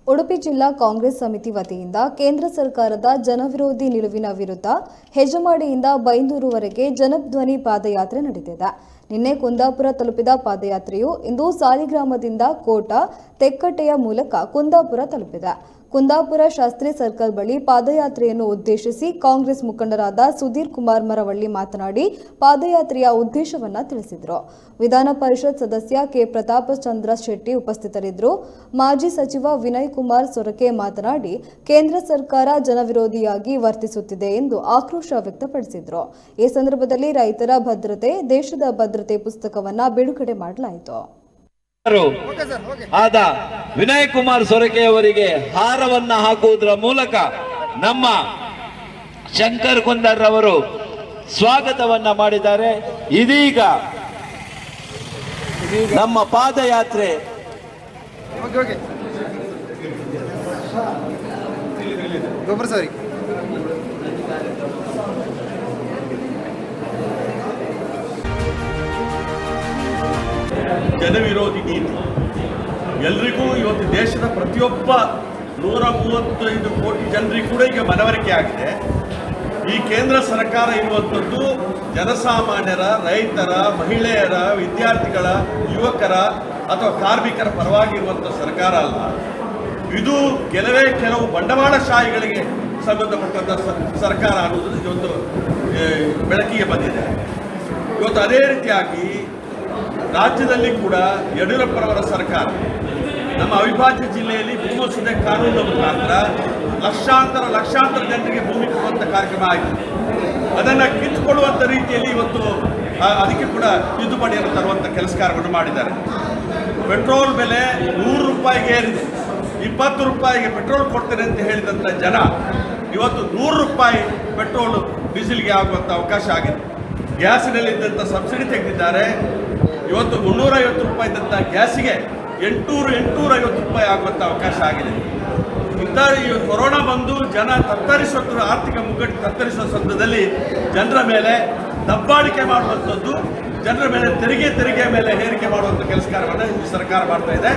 ಉಡುಪಿ ಜಿಲ್ಲಾ ಕಾಂಗ್ರೆಸ್ ಸಮಿತಿ ವತಿಯಿಂದ ಕೇಂದ್ರ ಸರ್ಕಾರದ ಜನವಿರೋಧಿ ನಿಲುವಿನ ವಿರುದ್ಧ ಹೆಜಮಾಡಿಯಿಂದ ಬೈಂದೂರುವರೆಗೆ ಜನಧ್ವನಿ ಪಾದಯಾತ್ರೆ ನಡೆದಿದೆ. ನಿನ್ನೆ ಕುಂದಾಪುರ ತಲುಪಿದ ಪಾದಯಾತ್ರೆಯು ಇಂದು ಸಾಲಿಗ್ರಾಮದಿಂದ ಕೋಟ ತೆಕ್ಕಟ್ಟೆಯ ಮೂಲಕ ಕುಂದಾಪುರ ತಲುಪಿದೆ. ಕುಂದಾಪುರ ಶಾಸ್ತ್ರಿ ಸರ್ಕಲ್ ಬಳಿ ಪಾದಯಾತ್ರೆಯನ್ನು ಉದ್ದೇಶಿಸಿ ಕಾಂಗ್ರೆಸ್ ಮುಖಂಡರಾದ ಸುಧೀರ್ ಕುಮಾರ್ ಮರವಳ್ಳಿ ಮಾತನಾಡಿ ಪಾದಯಾತ್ರೆಯ ಉದ್ದೇಶವನ್ನು ತಿಳಿಸಿದರು. ವಿಧಾನ ಪರಿಷತ್ ಸದಸ್ಯ ಕೆ ಪ್ರತಾಪ ಚಂದ್ರ ಶೆಟ್ಟಿ ಉಪಸ್ಥಿತರಿದ್ದರು. ಮಾಜಿ ಸಚಿವ ವಿನಯ್ ಕುಮಾರ್ ಸೊರಕೆ ಮಾತನಾಡಿ ಕೇಂದ್ರ ಸರ್ಕಾರ ಜನವಿರೋಧಿಯಾಗಿ ವರ್ತಿಸುತ್ತಿದೆ ಎಂದು ಆಕ್ರೋಶ ವ್ಯಕ್ತಪಡಿಸಿದರು. ಈ ಸಂದರ್ಭದಲ್ಲಿ ರೈತರ ಭದ್ರತೆ ದೇಶದ ಭದ್ರತೆ ಪುಸ್ತಕವನ್ನು ಬಿಡುಗಡೆ ಮಾಡಲಾಯಿತು. ಆದ ವಿನಯ್ ಕುಮಾರ್ ಸೊರಕೆ ಅವರಿಗೆ ಹಾರವನ್ನ ಹಾಕುವುದರ ಮೂಲಕ ನಮ್ಮ ಶಂಕರ್ ಕುಂದರ್ ಅವರು ಸ್ವಾಗತವನ್ನ ಮಾಡಿದ್ದಾರೆ. ಇದೀಗ ನಮ್ಮ ಪಾದಯಾತ್ರೆ ಜನವಿರೋಧಿ ನೀತಿ ಎಲ್ರಿಗೂ ಇವತ್ತು ದೇಶದ ಪ್ರತಿಯೊಬ್ಬ 135 ಕೋಟಿ ಜನರಿಗೂ ಕೂಡ ಈಗ ಮನವರಿಕೆ ಆಗಿದೆ. ಈ ಕೇಂದ್ರ ಸರ್ಕಾರ ಇರುವಂಥದ್ದು ಜನಸಾಮಾನ್ಯರ, ರೈತರ, ಮಹಿಳೆಯರ, ವಿದ್ಯಾರ್ಥಿಗಳ, ಯುವಕರ ಅಥವಾ ಕಾರ್ಮಿಕರ ಪರವಾಗಿರುವಂಥ ಸರ್ಕಾರ ಅಲ್ಲ. ಇದು ಕೆಲವು ಬಂಡವಾಳಶಾಹಿಗಳಿಗೆ ಸಂಬಂಧಪಟ್ಟಂಥ ಸರ್ಕಾರ ಅನ್ನೋದು ಇವತ್ತು ಬೆಳಕಿಗೆ ಬಂದಿದೆ. ಇವತ್ತು ಅದೇ ರೀತಿಯಾಗಿ ರಾಜ್ಯದಲ್ಲಿ ಕೂಡ ಯಡಿಯೂರಪ್ಪರವರ ಸರ್ಕಾರ ನಮ್ಮ ಅವಿಭಾಜ್ಯ ಜಿಲ್ಲೆಯಲ್ಲಿ ಭೂಮಿ ಸುಧಾರಣೆ ಕಾನೂನಿನ ಮುಖಾಂತರ ಲಕ್ಷಾಂತರ ಜನರಿಗೆ ಭೂಮಿ ಕೊಡುವಂಥ ಕಾರ್ಯಕ್ರಮ ಆಯಿತು. ಅದನ್ನು ಕಿತ್ತುಕೊಡುವಂಥ ರೀತಿಯಲ್ಲಿ ಇವತ್ತು ಅದಕ್ಕೆ ಕೂಡ ತಿದ್ದುಪಡಿಯನ್ನು ತರುವಂಥ ಕೆಲಸ ಕಾರ್ಯವನ್ನು ಮಾಡಿದ್ದಾರೆ. ಪೆಟ್ರೋಲ್ ಬೆಲೆ 100 ರೂಪಾಯಿಗೆ ಏರಿದೆ. 20 ರೂಪಾಯಿಗೆ ಪೆಟ್ರೋಲ್ ಕೊಡ್ತೇನೆ ಅಂತ ಹೇಳಿದಂಥ ಜನ ಇವತ್ತು 100 ರೂಪಾಯಿ ಪೆಟ್ರೋಲ್ ಡೀಸೆಲ್ಗೆ ಆಗುವಂಥ ಅವಕಾಶ ಆಗಿದೆ. ಗ್ಯಾಸಿನಲ್ಲಿದ್ದಂಥ ಸಬ್ಸಿಡಿ ತೆಗೆದಿದ್ದಾರೆ. ಇವತ್ತು 350 ರೂಪಾಯಿ ಇದ್ದಂಥ ಗ್ಯಾಸಿಗೆ 850 ರೂಪಾಯಿ ಆಗುವಂಥ ಅವಕಾಶ ಆಗಿದೆ. ಇಂಥ ಈ ಕೊರೋನಾ ಬಂದು ಜನ ತತ್ತರಿಸುವ ಆರ್ಥಿಕ ಮುಗ್ಗಟ್ಟು ತತ್ತರಿಸುವ ಸಂದರ್ಭದಲ್ಲಿ ಜನರ ಮೇಲೆ ದಬ್ಬಾಳಿಕೆ ಮಾಡುವಂಥದ್ದು, ಜನರ ಮೇಲೆ ತೆರಿಗೆ ಮೇಲೆ ಹೇರಿಕೆ ಮಾಡುವಂಥ ಕೆಲಸ ಕಾರ್ಯವನ್ನು ಈ ಸರ್ಕಾರ ಮಾಡ್ತಾ ಇದೆ.